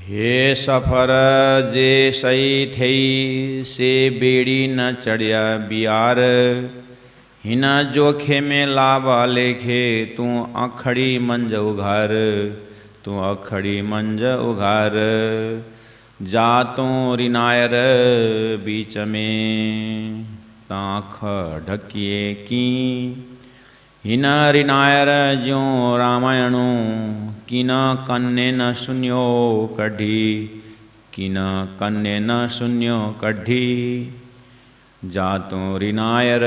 हे सफर जे सही थई से बेड़ी न चढ़िया बियार, हिना जोखे में लावा लेखे तू अखड़ी मंज उघार, तू अखड़ी मंज उघार। जा तू रिनायर बीच में ताख ढकिए की, हिना रिनायर ज्यों रामायणु किना कन्ने न सुन्यो कढ़ी, किना कन्ने न सुन्यो कढ़ी। जातो रिनायर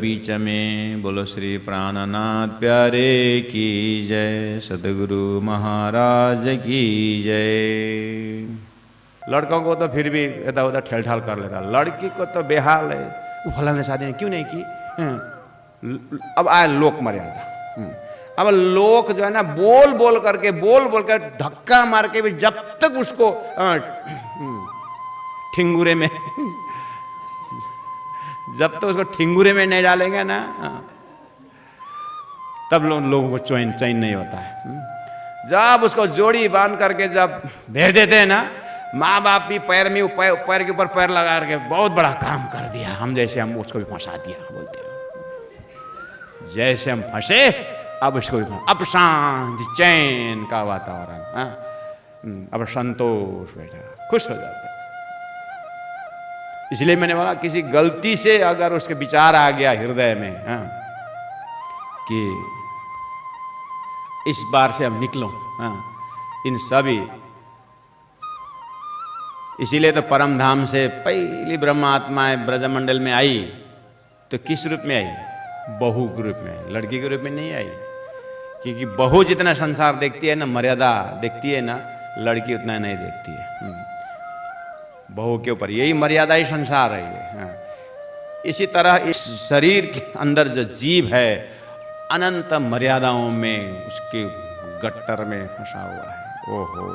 बीच में। बोलो श्री प्राणनाथ प्यारे की जय, सदगुरु महाराज की जय। लड़कों को तो फिर भी इधर उधर ठेल ठाल कर लेता, लड़की को तो बेहाल है, वो फलाने शादी ने क्यों नहीं की। अब आए लोक मर्यादा। अब लोक जो है ना बोल बोल कर धक्का मार के भी जब तक उसको ठिंगुरे में जब तक उसको ठिंगुरे में नहीं डालेंगे ना, तब लोगों को चैन नहीं होता है। जब उसको जोड़ी बांध करके जब भेज देते हैं ना, माँ बाप भी पैर के ऊपर पैर लगा करके बहुत बड़ा काम कर दिया, हम जैसे हम उसको भी फंसा दिया बोलते हैं। जैसे हम फंसे अब उसको भी अब शांति चैन का वातावरण, अब संतोष बैठा, खुश हो जाता है। इसलिए मैंने बोला किसी गलती से अगर उसके विचार आ गया हृदय में कि इस बार से हम निकलो इन सभी, इसीलिए तो परम धाम से पहली ब्रह्मात्माएं ब्रजमंडल में आई तो किस रूप में आई? बहू के रूप में, लड़की के रूप में नहीं आई। क्योंकि बहू जितना संसार देखती है ना, मर्यादा देखती है ना, लड़की उतना नहीं देखती है। बहू के ऊपर यही मर्यादा ही संसार है। इसी तरह इस शरीर के अंदर जो जीव है अनंत मर्यादाओं में उसके गट्टर में फंसा हुआ है। ओहो,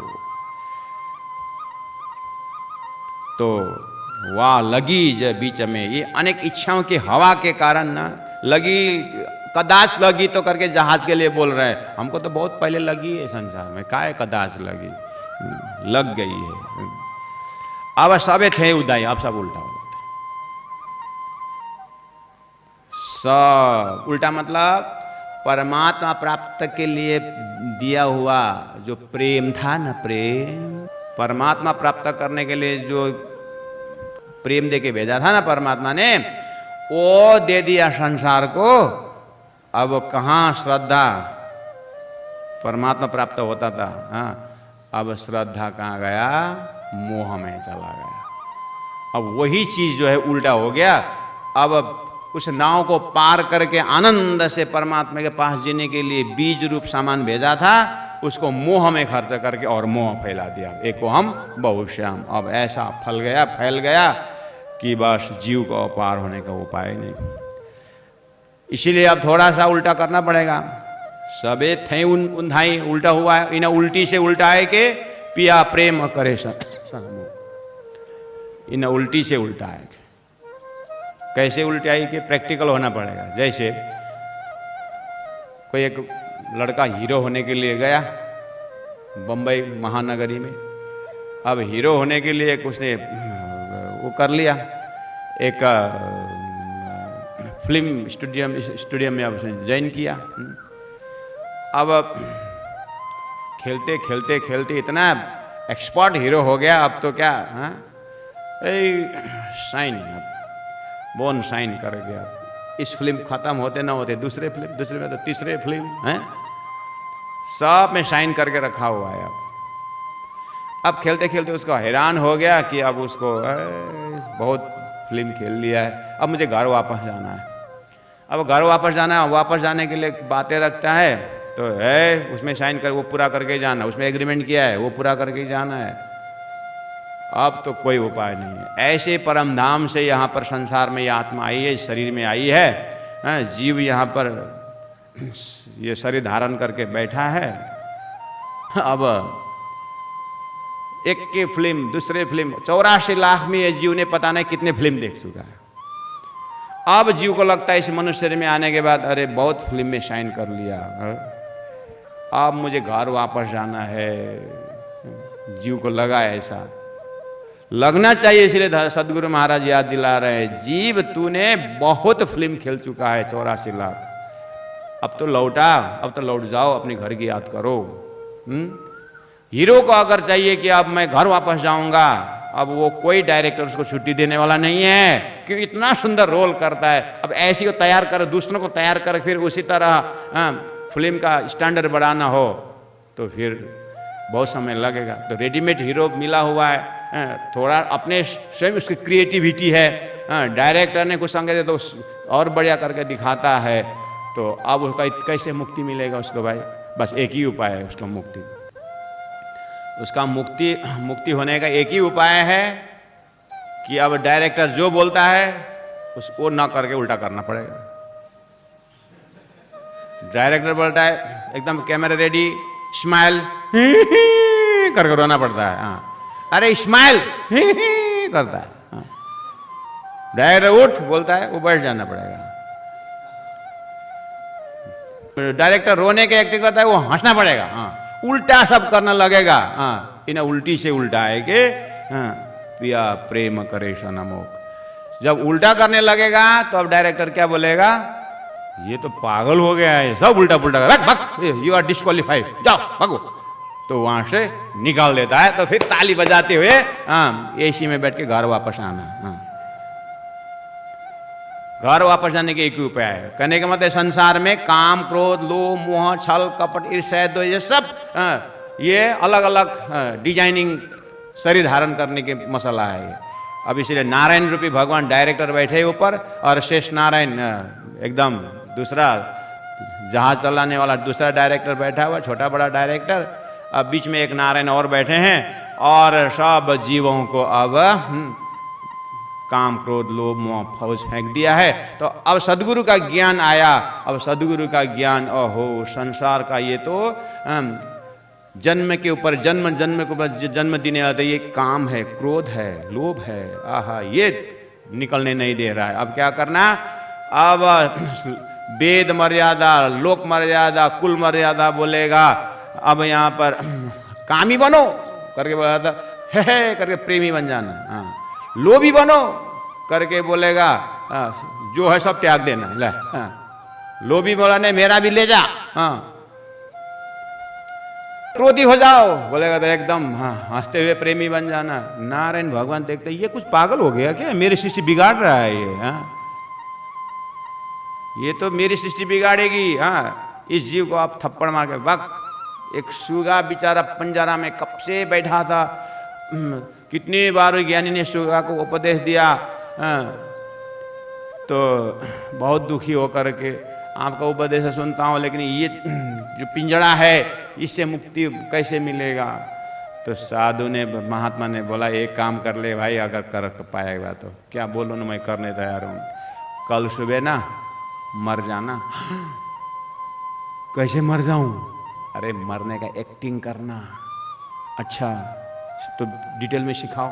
तो वाह लगी जो बीच में, ये अनेक इच्छाओं की हवा के कारण ना लगी, कदाच लगी तो करके जहाज के लिए बोल रहे हैं। हमको तो बहुत पहले लगी है संसार में, काहे कदाच लगी, लग गई है। अब सबे थे उदाई, अब सब उल्टा हो जाता। सब उल्टा मतलब परमात्मा प्राप्त के लिए दिया हुआ जो प्रेम था ना, प्रेम परमात्मा प्राप्त करने के लिए जो प्रेम दे के भेजा था ना परमात्मा ने, वो दे दिया संसार को। अब कहाँ श्रद्धा, परमात्मा प्राप्त होता था, अब श्रद्धा कहाँ गया? मोह में चला गया। अब वही चीज जो है उल्टा हो गया। अब उस नाव को पार करके आनंद से परमात्मा के पास जीने के लिए बीज रूप सामान भेजा था, उसको मोह में खर्च करके और मोह फैला दिया। एको हम बहुश्याम। अब ऐसा फैल गया कि बस जीव को पार होने का उपाय नहीं। इसीलिए अब थोड़ा सा उल्टा करना पड़ेगा। सबे थे उन्धाई उल्टा हुआ है, इन्हें उल्टी से उल्टा है कि पिया प्रेम करे सनमो, इन्हें उल्टी से उल्टा है। कैसे उल्टा है कि प्रैक्टिकल होना पड़ेगा। जैसे कोई एक लड़का हीरो होने के लिए गया बम्बई महानगरी में। अब हीरो होने के लिए उसने वो कर लिया, एक फिल्म स्टूडियम में उसने ज्वाइन किया। अब खेलते इतना एक्सपर्ट हीरो हो गया। अब तो क्या साइन बोन साइन कर गया। इस फिल्म खत्म होते ना होते दूसरे में तो तीसरे फिल्म हैं, सब में साइन करके रखा हुआ है। अब खेलते उसको हैरान हो गया कि अब उसको बहुत फिल्म खेल लिया है, अब मुझे घर वापस जाना है। अब घर वापस जाना है, वापस जाने के लिए बातें रखता है तो है उसमें साइन कर, वो पूरा करके जाना, उसमें एग्रीमेंट किया है वो पूरा करके जाना है। अब तो कोई उपाय नहीं है। ऐसे परम धाम से यहाँ पर संसार में ये आत्मा आई है, शरीर में आई है। जीव यहाँ पर ये शरीर धारण करके बैठा है। अब एक की फिल्म दूसरे फिल्म 84 लाख में ये जीव ने पता नहीं कितने फिल्म देख चुका है। अब जीव को लगता है इस मनुष्य शरीर में आने के बाद अरे बहुत फिल्म में साइन कर लिया, अब मुझे घर वापस जाना है। जीव को लगा ऐसा लगना चाहिए। इसलिए सदगुरु महाराज याद दिला रहे हैं, जीव तूने बहुत फिल्म खेल चुका है 84 लाख, अब तो लौटा, अब तो लौट जाओ, अपने घर की याद करो। हीरो को अगर चाहिए कि अब मैं घर वापस जाऊंगा, अब वो कोई डायरेक्टर उसको छुट्टी देने वाला नहीं है, क्योंकि इतना सुंदर रोल करता है। अब ऐसी को तैयार कर, दूसरों को तैयार कर, फिर उसी तरह फिल्म का स्टैंडर्ड बढ़ाना हो तो फिर बहुत समय लगेगा। तो रेडीमेड हीरो मिला हुआ है, थोड़ा अपने स्वयं उसकी क्रिएटिविटी है, डायरेक्टर ने कुछ संग दे तो और बढ़िया करके दिखाता है। तो अब उसका कैसे मुक्ति मिलेगा उसको भाई? बस एक ही उपाय है उसका मुक्ति। उसका मुक्ति होने का एक ही उपाय है कि अब डायरेक्टर जो बोलता है उसको ना करके उल्टा करना पड़ेगा। डायरेक्टर बोलता है एकदम कैमरा रेडी, स्माइल करके रोना पड़ता है। हाँ, अरे स्माइल करता है। हाँ, डायरेक्टर उठ बोलता है, वो बैठ जाना पड़ेगा। डायरेक्टर रोने के एक्टिंग करता है, वो हंसना पड़ेगा। हाँ, उल्टा सब करने लगेगा। हाँ, इन्हें उल्टी से उल्टा है कि हाँ, पिया प्रेम करे सनमोक। जब उल्टा करने लगेगा तो अब डायरेक्टर क्या बोलेगा? ये तो पागल हो गया है, सब उल्टा पुल्टा कर, भाग, यू आर डिस्क्वालीफाइड, जाओ भागो। तो वहां से निकाल देता है। तो फिर ताली बजाते हुए हाँ, एसी में बैठ के घर वापस आना। हाँ, घर वापस जाने के एक ही उपाय है। कहने का मतलब संसार में काम, क्रोध, लोभ, मोह, छल, कपट, ईर्ष्या, द्वेष, ये सब ये अलग अलग डिजाइनिंग शरीर धारण करने के मसला है। अब इसलिए नारायण रूपी भगवान डायरेक्टर बैठे ऊपर, और शेष नारायण एकदम दूसरा जहाज चलाने वाला दूसरा डायरेक्टर बैठा हुआ, छोटा बड़ा डायरेक्टर। अब बीच में एक नारायण और बैठे हैं, और सब जीवों को अब काम, क्रोध, लोभ, मोह, फौज फेंक दिया है। तो अब सदगुरु का ज्ञान आया। अब सदगुरु का ज्ञान, ओहो संसार का ये तो जन्म के ऊपर जन्म के ऊपर जन्म देने वाला ये काम है, क्रोध है, लोभ है, आहा, ये निकलने नहीं दे रहा है। अब क्या करना? अब वेद मर्यादा, लोक मर्यादा, कुल मर्यादा बोलेगा। अब यहाँ पर कामी बनो करके बोला था, हे करके प्रेमी बन जाना। हाँ, लोभी बनो करके बोलेगा जो है सब त्याग देना। ले हाँ, लोभी बोला नहीं मेरा भी ले जा। हाँ, क्रोधी हो जाओ बोलेगा तो एकदम हाँ हंसते हुए प्रेमी बन जाना। नारायण भगवान देखते ये कुछ पागल हो गया क्या? मेरी सृष्टि बिगाड़ रहा है ये। हाँ, ये तो मेरी सृष्टि बिगाड़ेगी। हाँ, इस जीव को आप थप्पड़ मार के वक्त। एक सुगा बेचारा पंजरा में कब से बैठा था, कितनी बार ज्ञानी ने सुगा को उपदेश दिया। तो बहुत दुखी होकर के आपका उपदेश सुनता हूँ, लेकिन ये जो पिंजड़ा है इससे मुक्ति कैसे मिलेगा? तो साधु ने, महात्मा ने बोला एक काम कर ले भाई, अगर कर पाएगा तो। क्या बोलो ना, मैं करने तैयार हूँ। कल सुबह ना मर जाना। कैसे मर जाऊं? अरे मरने का एक्टिंग करना। अच्छा तो डिटेल में सिखाओ।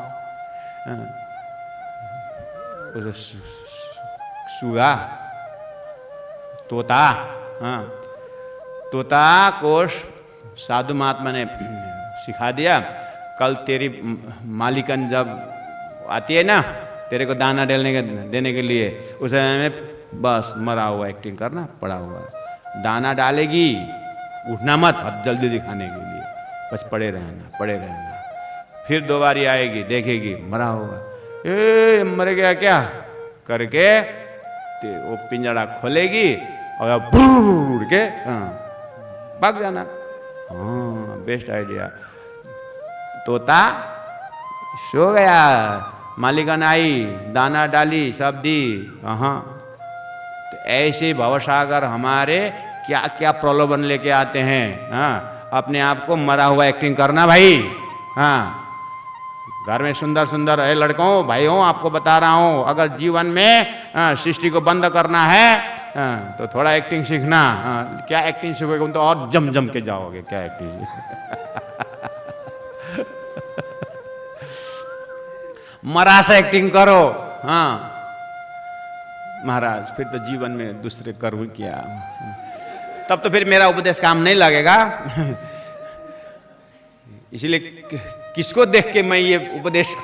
सुगा, तोता, हाँ, तोता को साधु महात्मा ने सिखा दिया। कल तेरी मालिकन जब आती है ना तेरे को दाना देने के लिए, उस समय में बस मरा हुआ एक्टिंग करना, पड़ा हुआ दाना डालेगी, उठना मत, जल्दी दिखाने के लिए बस पड़े रहना। फिर दो बारी आएगी, देखेगी मरा हुआ, ए मर गया क्या करके वो पिंजड़ा खोलेगी और बुर के भाग जाना। हाँ, बेस्ट आइडिया। तोता सो गया, मालिकन आई, दाना डाली, सब दी। हाँ, तो ऐसे भवसागर हमारे क्या क्या प्रलोभन लेके आते हैं। हाँ, अपने आप को मरा हुआ एक्टिंग करना भाई। हाँ, घर में सुंदर सुंदर है लड़कों भाइयों, आपको बता रहा हूं, अगर जीवन में सृष्टि को बंद करना है तो थोड़ा एक्टिंग सीखना। क्या एक्टिंग सीखोगे तो और जम जम के जाओगे। क्या एक्टिंग मरा से एक्टिंग करो। हाँ महाराज, फिर तो जीवन में दूसरे करूँ क्या? तब तो फिर मेरा उपदेश काम नहीं लगेगा। इसलिए किसको देख के मैं ये उपदेश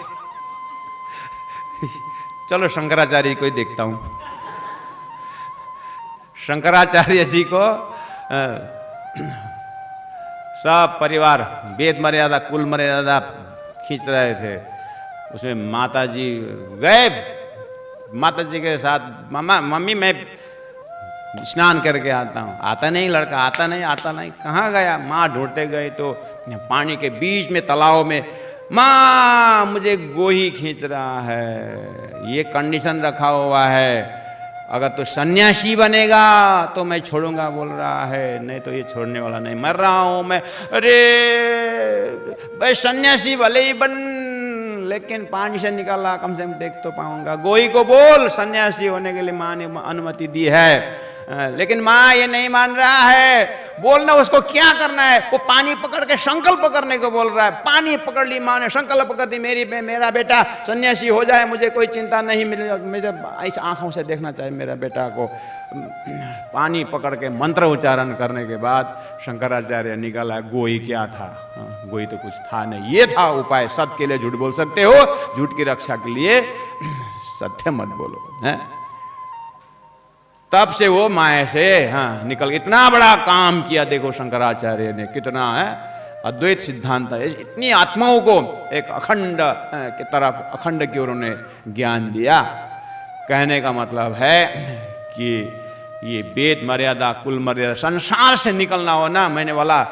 चलो शंकराचार्य को ही देखता हूं। शंकराचार्य जी को सब परिवार वेद मर्यादा कुल मर्यादा खींच रहे थे, उसमें माता जी गए, माता जी के साथ मम्मी मैं स्नान करके आता हूँ। आता नहीं लड़का, आता नहीं, कहाँ गया? माँ ढूंढते गए तो पानी के बीच में तालाब में, माँ मुझे गोही खींच रहा है, ये कंडीशन रखा हुआ है, अगर तो सन्यासी बनेगा तो मैं छोड़ूंगा बोल रहा है, नहीं तो ये छोड़ने वाला नहीं, मर रहा हूं मैं। अरे भाई सन्यासी भले ही बन, लेकिन पानी से निकाला कम से कम देख तो पाऊंगा। गोही को बोल सन्यासी होने के लिए माँ ने अनुमति दी है, लेकिन माँ ये नहीं मान रहा है। बोलना उसको क्या करना है, वो पानी पकड़ के संकल्प करने को बोल रहा है। पानी पकड़ ली माँ ने, संकल्प कर दी, मेरा बेटा सन्यासी हो जाए, मुझे कोई चिंता नहीं, मेरे इस आंखों से देखना चाहिए मेरा बेटा को। पानी पकड़ के मंत्र उच्चारण करने के बाद शंकराचार्य निकला, गोही क्या था? गोही तो कुछ था नहीं, ये था उपाय। सत्य के लिए झूठ बोल सकते हो, झूठ की रक्षा के लिए सत्य मत बोलो, है? तब से वो माया से निकल, इतना बड़ा काम किया देखो शंकराचार्य ने, कितना है अद्वैत सिद्धांत है, इतनी आत्माओं को एक अखंड की तरफ, अखंड की ओर उन्होंने ज्ञान दिया। कहने का मतलब है कि ये वेद मर्यादा कुल मर्यादा संसार से निकलना हो ना, मैंने बोला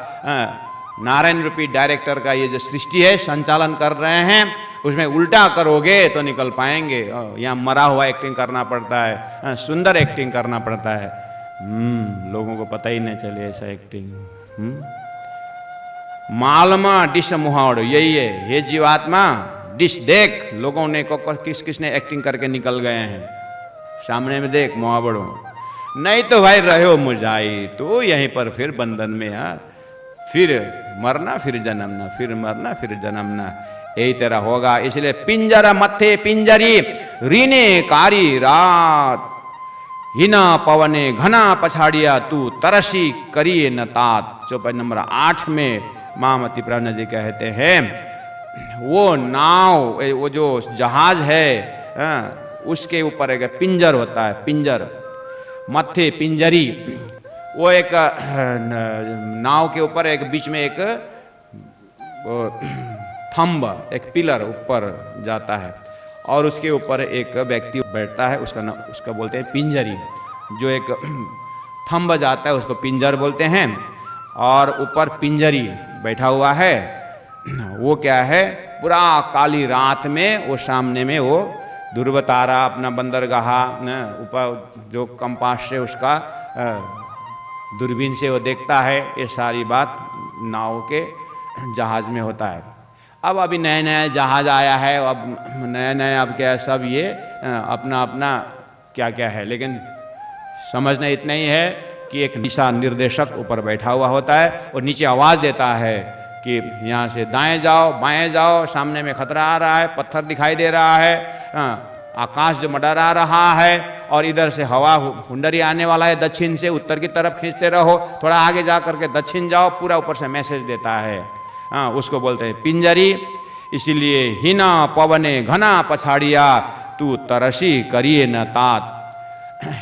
नारायण रूपी डायरेक्टर का ये जो सृष्टि है संचालन कर रहे हैं, उसमें उल्टा करोगे तो निकल पाएंगे। यहाँ मरा हुआ एक्टिंग करना पड़ता है, सुंदर एक्टिंग करना पड़ता है। लोगों को पता ही नहीं चले ऐसा एक्टिंग। मालमा डिश मुहावड़ यही है, हे जीवात्मा डिश देख, लोगों ने को किस किसने एक्टिंग करके निकल गए हैं, सामने में देख मुहावड़ों, नहीं तो भाई रहो मुरझाई, तो यहीं पर फिर बंधन में यार, फिर मरना फिर जन्मना, फिर मरना फिर जन्मना, यही तरह होगा। इसलिए पिंजर मथे पिंजरी रीने कारी रात, हिना पवने घना पछाड़िया तू तरसी करिए न तात। चौपाई नंबर 8 में महामती प्राण जी कहते हैं, वो नाव, वो जो जहाज है उसके ऊपर एक पिंजर होता है, पिंजर मथे पिंजरी, वो एक नाव के ऊपर एक बीच में एक थंब, एक पिलर ऊपर जाता है और उसके ऊपर एक व्यक्ति बैठता है, उसका बोलते हैं पिंजरी। जो एक थंब जाता है उसको पिंजर बोलते हैं, और ऊपर पिंजरी बैठा हुआ है। वो क्या है, पूरा काली रात में वो सामने में वो ध्रुव तारा अपना बंदरगाह ऊपर जो कंपास से उसका दूरबीन से वो देखता है। ये सारी बात नाव के जहाज में होता है। अब अभी नया नया जहाज आया है, अब नया नया अब क्या है, सब ये अपना अपना क्या क्या है, लेकिन समझना इतना ही है कि एक दिशा निर्देशक ऊपर बैठा हुआ होता है और नीचे आवाज़ देता है कि यहाँ से दाएं जाओ बाएं जाओ, सामने में खतरा आ रहा है, पत्थर दिखाई दे रहा है, आकाश जो मडरा रहा है, और इधर से हवा हुंडरी आने वाला है, दक्षिण से उत्तर की तरफ खींचते रहो, थोड़ा आगे जा करके दक्षिण जाओ, पूरा ऊपर से मैसेज देता है। उसको बोलते हैं पिंजरी। इसीलिए हिना पवने घना पछाड़िया तू तरसी करिए न तात।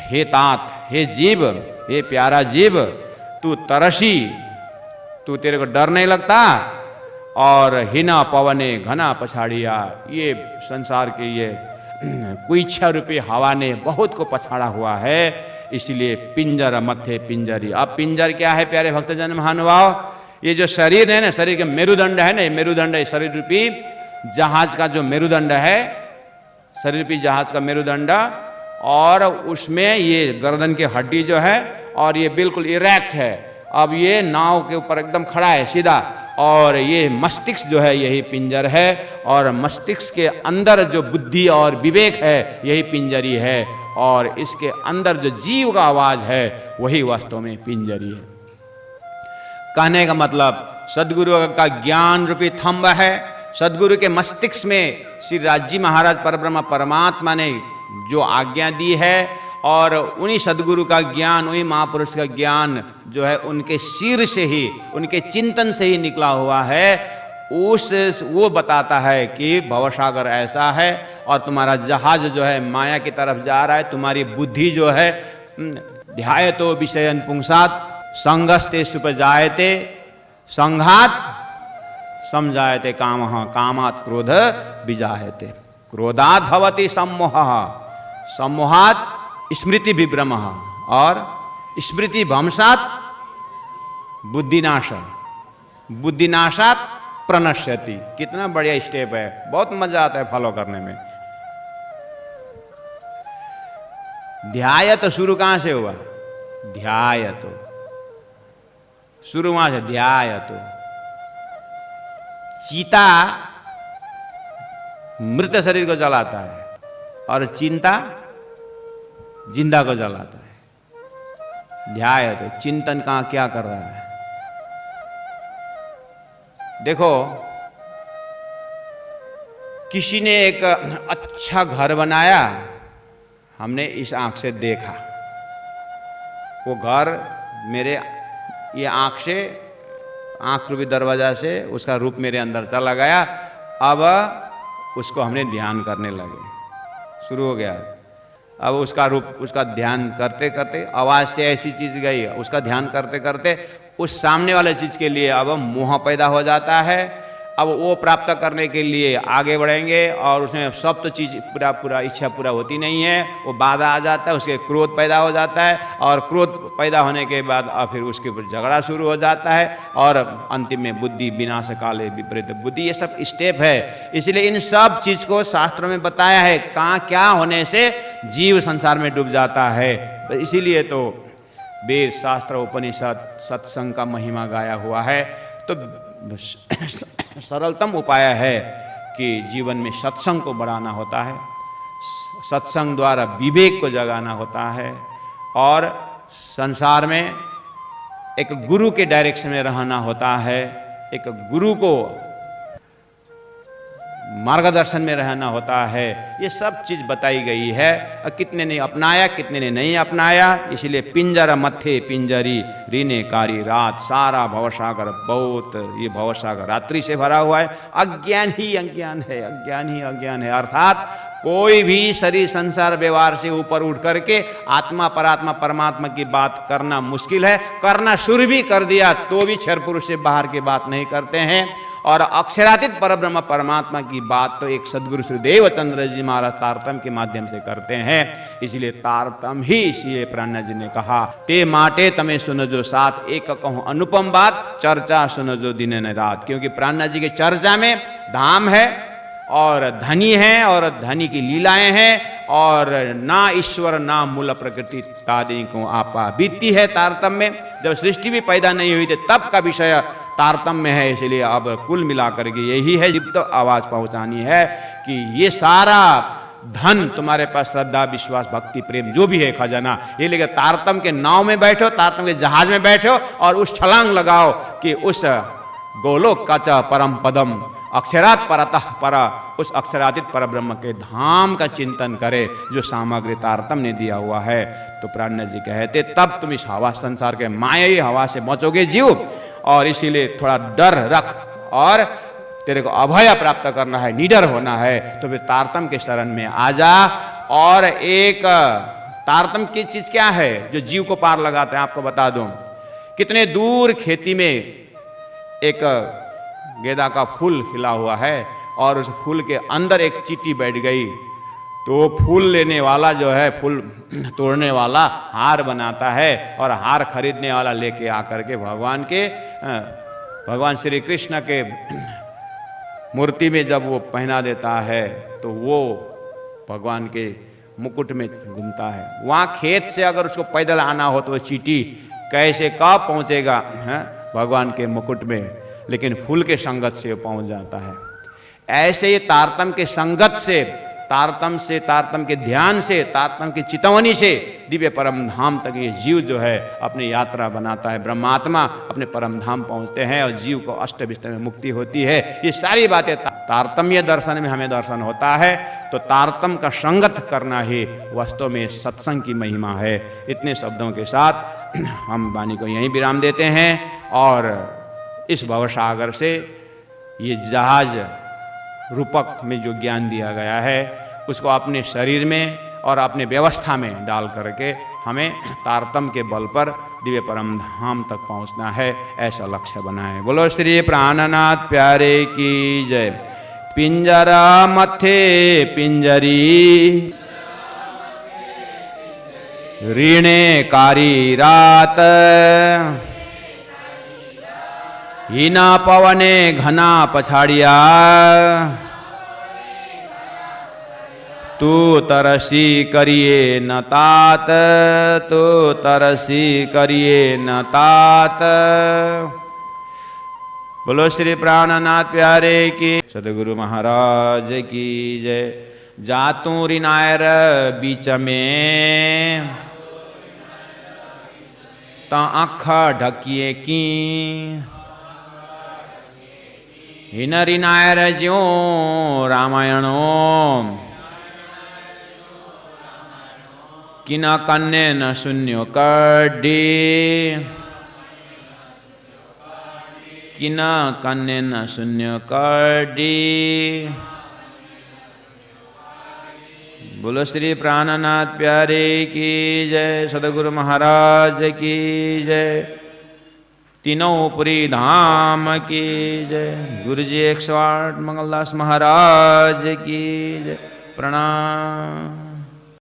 हे तात, हे जीव, हे प्यारा जीव, तू तरसी, तू तेरे को डर नहीं लगता, और हिना पवने घना पछाड़िया, ये संसार के ये कुइच्छा रूपी हवा ने बहुत को पछाड़ा हुआ है, इसलिए पिंजर मथे पिंजरी। अब पिंजर क्या है प्यारे भक्तजन महानुभाव, ये जो शरीर है ना, शरीर के मेरुदंड है ना, ये मेरुदंड है शरीर रूपी जहाज का जो मेरुदंड है, शरीर रूपी जहाज का मेरुदंड, और उसमें ये गर्दन की हड्डी जो है, और ये बिल्कुल इरेक्ट है। अब ये नाव के ऊपर एकदम खड़ा है सीधा, और ये मस्तिष्क जो है यही पिंजर है, और मस्तिष्क के अंदर जो बुद्धि और विवेक है यही पिंजरी है, और इसके अंदर जो जीव का आवाज है वही वास्तव में पिंजरी है। कहने का मतलब सदगुरु का ज्ञान रूपी थंब है। सदगुरु के मस्तिष्क में श्री राज जी महाराज परब्रह्म परमात्मा ने जो आज्ञा दी है, और उन्हीं सदगुरु का ज्ञान, उन्हीं महापुरुष का ज्ञान जो है उनके सिर से ही, उनके चिंतन से ही निकला हुआ है। वो बताता है कि भवसागर ऐसा है और तुम्हारा जहाज जो है माया की तरफ जा रहा है। तुम्हारी बुद्धि जो है ध्यायतो विषयन पुंसात संगस्ते सुपजायते संघात समझायते कामः कामात् क्रोध विजायते। क्रोधात् भवति सम्मोहः सम्मोहात् स्मृति विभ्रमः और स्मृति भंसात् बुद्धिनाश बुद्धिनाशात् प्रणश्यति। कितना बढ़िया स्टेप है, बहुत मजा आता है फॉलो करने में। ध्यायत शुरू कहां से हुआ? ध्यायत शुरू वहां से ध्यायत। चीता मृत शरीर को जलाता है और चिंता जिंदा को जलाता है। ध्यायत चिंतन कहां क्या कर रहा है? देखो, किसी ने एक अच्छा घर बनाया, हमने इस आंख से देखा, वो घर मेरे ये आंख से, आंख रूपी दरवाजा से उसका रूप मेरे अंदर चला गया। अब उसको हमने ध्यान करने लगे, शुरू हो गया। अब उसका रूप, उसका ध्यान करते करते आवाज से ऐसी चीज गई, उसका ध्यान करते करते उस सामने वाले चीज के लिए अब मोह पैदा हो जाता है। अब वो प्राप्त करने के लिए आगे बढ़ेंगे और उसमें सब तो चीज पूरा इच्छा पूरा होती नहीं है, वो बाधा आ जाता है, उसके क्रोध पैदा हो जाता है और क्रोध पैदा होने के बाद अब फिर उसके ऊपर झगड़ा शुरू हो जाता है और अंतिम में बुद्धि विनाश काले विपरीत बुद्धि। ये सब स्टेप है। इसलिए इन सब चीज को शास्त्रों में बताया है, कहाँ क्या होने से जीव संसार में डूब जाता है। इसीलिए तो वेद शास्त्र उपनिषद सत्संग का महिमा गाया हुआ है। तो सरलतम उपाय है कि जीवन में सत्संग को बढ़ाना होता है, सत्संग द्वारा विवेक को जगाना होता है और संसार में एक गुरु के डायरेक्शन में रहना होता है, एक गुरु को मार्गदर्शन में रहना होता है। ये सब चीज बताई गई है। कितने ने अपनाया, कितने ने नहीं अपनाया। इसलिए पिंजर मथे पिंजरी रीने कारी रात, सारा भवसागर बहुत, ये भवसागर रात्रि से भरा हुआ है। अज्ञान ही अज्ञान है, अज्ञान ही अज्ञान है। अर्थात कोई भी शरीर संसार व्यवहार से ऊपर उठ करके आत्मा परात्मा परमात्मा की बात करना मुश्किल है। करना शुरू भी कर दिया तो भी क्षर पुरुष से बाहर की बात नहीं करते हैं। और अक्षरातीत परब्रह्म परमात्मा की बात तो एक सदगुरु श्री देवचंद्र जी महाराज तारतम के माध्यम से करते हैं। इसलिए तारतम ही, इसलिए प्राणा जी ने कहा, ते माटे तमें सुनो जो साथ, एक कहूं अनुपम बात, चर्चा सुनो जो दिन न रात। क्योंकि प्राणा जी के चर्चा में धाम है और धनी है और धनी की लीलाएं हैं और ना ईश्वर ना मूल प्रकृति तादि को आपा बीती है। तारतम्य जब सृष्टि भी पैदा नहीं हुई थी तब का विषय तारतम्य है। इसलिए अब कुल मिलाकर के यही है जब तो आवाज पहुंचानी है कि ये सारा धन तुम्हारे पास श्रद्धा विश्वास भक्ति प्रेम जो भी है खजाना, ये लेकर तारतम के नाव में बैठो, तारतम के जहाज में बैठो और उस छलांग लगाओ कि उस गोलोक का च परम पदम अक्षरात परतः परा, उस अक्षरातीत पर ब्रह्म के धाम का चिंतन करे जो सामग्री तारतम ने दिया हुआ है। तो प्राण जी कहते तब तुम इस हवा संसार के मायाई हवा से बचोगे जीव। और इसीलिए थोड़ा डर रख और तेरे को अभय प्राप्त करना है, निडर होना है, तो फिर तारतम के शरण में आ जा। और एक तारतम की चीज क्या है जो जीव को पार लगाते हैं, आपको बता दूं। कितने दूर खेती में एक गेंदा का फूल खिला हुआ है और उस फूल के अंदर एक चींटी बैठ गई, तो फूल लेने वाला जो है, फूल तोड़ने वाला हार बनाता है और हार खरीदने वाला लेके आकर के भगवान श्री कृष्ण के मूर्ति में जब वो पहना देता है तो वो भगवान के मुकुट में घूमता है। वहाँ खेत से अगर उसको पैदल आना हो तो चींटी कैसे कब पहुँचेगा भगवान के मुकुट में, लेकिन फूल के संगत से पहुँच जाता है। ऐसे ही तारतम के संगत से, तारतम के ध्यान से, तारतम की चितवनी से दिव्य परम धाम तक ये जीव जो है अपनी यात्रा बनाता है। ब्रह्मात्मा अपने परम धाम पहुँचते हैं और जीव को अष्ट विस्त में मुक्ति होती है। ये सारी बातें तारतम्य दर्शन में हमें दर्शन होता है। तो तारतम का संगत करना ही वास्तव में सत्संग की महिमा है। इतने शब्दों के साथ हम वाणी को यहीं विराम देते हैं और इस भवसागर से ये जहाज रूपक में जो ज्ञान दिया गया है उसको अपने शरीर में और अपने व्यवस्था में डाल करके हमें तारतम्य के बल पर दिव्य परम धाम तक पहुंचना है, ऐसा लक्ष्य बनाए। बोलो श्री प्राणनाथ प्यारे की जय। पिंजरा मथे पिंजरी ऋणे कारी रात हीना पवने घना पछाड़िया तू तरसी करिए न तात, तू तरसी करिए न तात। बोलो श्री प्राणनाथ प्यारे की सतगुरु महाराज की जय। जातू रिनायर बीच में ता आँखा ढकिए की हिन रिनायर ज्यों रामायणो किना कन्ने न शून्य कड्डी, किना कन्ने न शून्य कड्डी। बोलो श्री प्राणनाथ प्यारे की जय। सदगुरु महाराज की जय। तीनों पुरी धाम की जय। गुरु जी 108 मंगलदास महाराज की जय। प्रणाम।